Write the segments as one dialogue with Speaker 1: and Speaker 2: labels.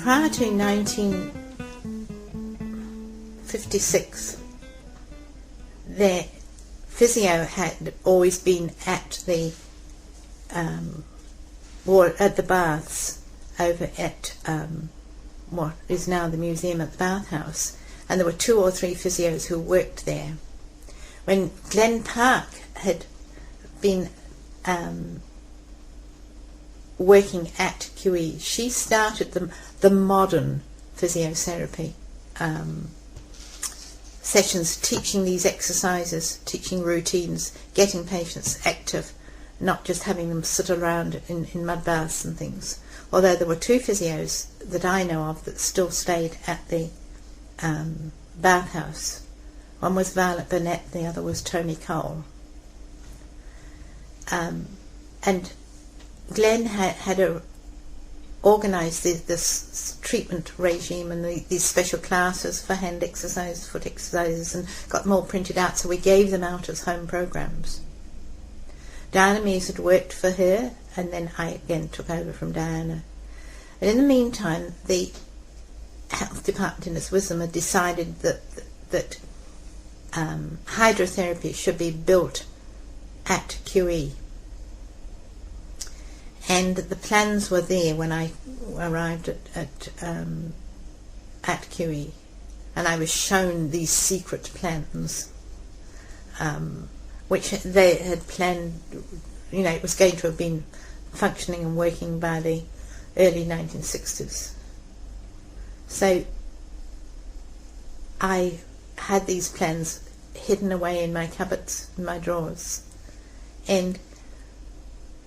Speaker 1: prior to 1956, the physio had always been at the baths over at what is now the museum at the bathhouse, and there were 2 or 3 physios who worked there. When Glen Park had been working at QE, she started the modern physiotherapy sessions, teaching these exercises, teaching routines, getting patients active, not just having them sit around in mud baths and things. Although there were 2 physios that I know of that still stayed at the bathhouse. One was Violet Burnett, the other was Tony Cole. And Glenn had organised this treatment regime and these special classes for hand exercises, foot exercises, and got them all printed out, so we gave them out as home programs. Diana Mears had worked for her, and then I again took over from Diana. And in the meantime, the health department in its wisdom had decided that hydrotherapy should be built at QE. And the plans were there when I arrived at QE, and I was shown these secret plans, which they had planned. It was going to have been functioning and working by the early 1960s. So I had these plans hidden away in my cupboards, in my drawers, and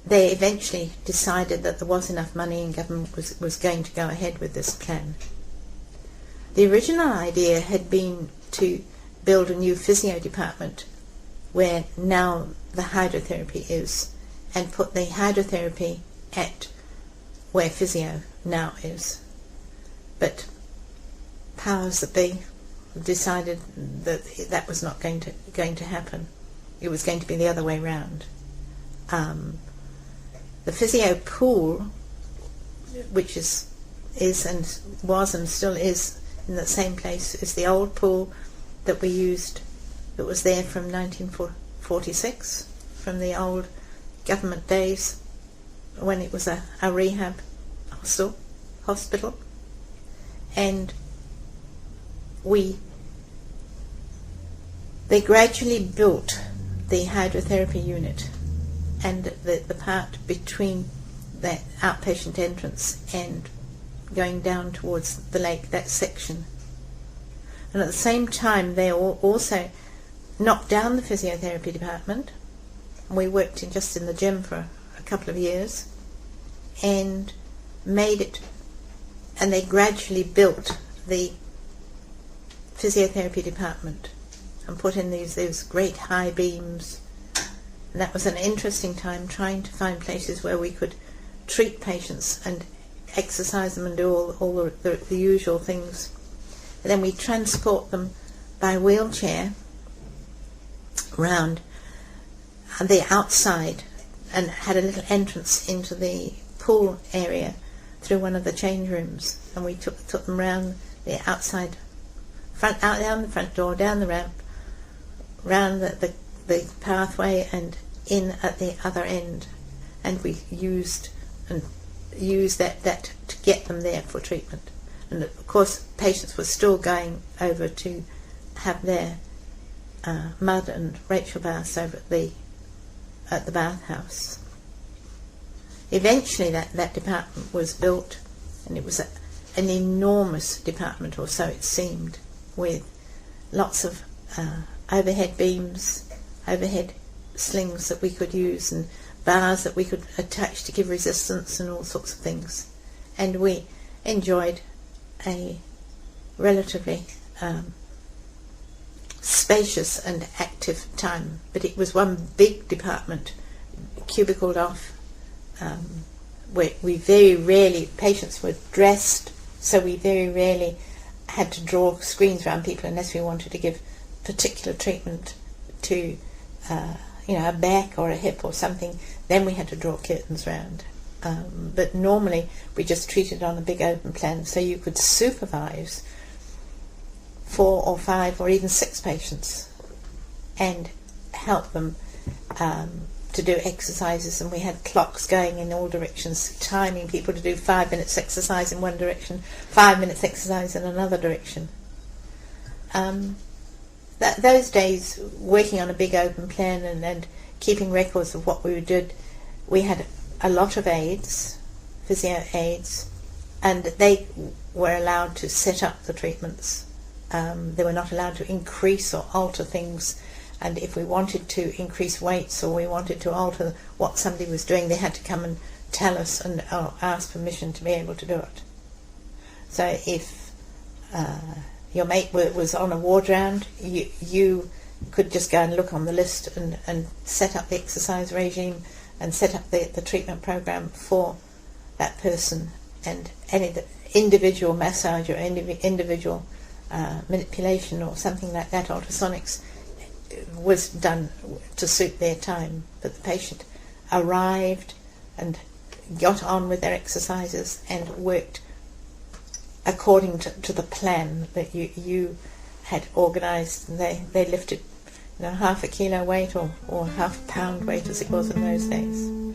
Speaker 1: they eventually decided that there was enough money and government was going to go ahead with this plan. The original idea had been to build a new physio department where now the hydrotherapy is, and put the hydrotherapy at where physio now is. But powers that be decided that that was not going to happen. It was going to be the other way round. The physio pool, which is and was and still is in the same place, is the old pool that we used, that was there from 1946, from the old government days when it was a rehab hospital. And they gradually built the hydrotherapy unit and the part between that outpatient entrance and going down towards the lake, that section. And at the same time they also knocked down the physiotherapy department. We worked just in the gym for a couple of years and made it, and they gradually built the physiotherapy department and put in these great high beams. And that was an interesting time, trying to find places where we could treat patients and exercise them and do all the usual things. And then we transport them by wheelchair round the outside and had a little entrance into the pool area through one of the change rooms, and we took them round the outside, out down the front door, down the ramp, round the pathway and in at the other end, and we used that to get them there for treatment. And of course patients were still going over to have their mud and Rachel baths over at the bathhouse. Eventually that department was built, and it was an enormous department, or so it seemed, with lots of overhead beams, overhead slings that we could use, and bars that we could attach to give resistance and all sorts of things. And we enjoyed a relatively spacious and active time, but it was one big department, cubicled off, where we very rarely, patients were dressed, so we very rarely had to draw screens around people unless we wanted to give particular treatment to a back or a hip or something. Then we had to draw curtains round. But normally we just treated on a big open plan, so you could supervise 4 or 5 or even 6 patients and help them to do exercises, and we had clocks going in all directions, timing people to do 5 minutes exercise in one direction, 5 minutes exercise in another direction. Those days, working on a big open plan and keeping records of what we did, we had a lot of aides, physio aides, and they were allowed to set up the treatments. They were not allowed to increase or alter things, and if we wanted to increase weights or we wanted to alter what somebody was doing, they had to come and tell us and ask permission to be able to do it. So if your mate was on a ward round, you could just go and look on the list and set up the exercise regime and set up the treatment program for that person, and any individual massage or individual manipulation or something like that, ultrasonics, was done to suit their time. But the patient arrived and got on with their exercises and worked according to the plan that you had organised. They lifted half a kilo weight or half a pound weight as it was in those days.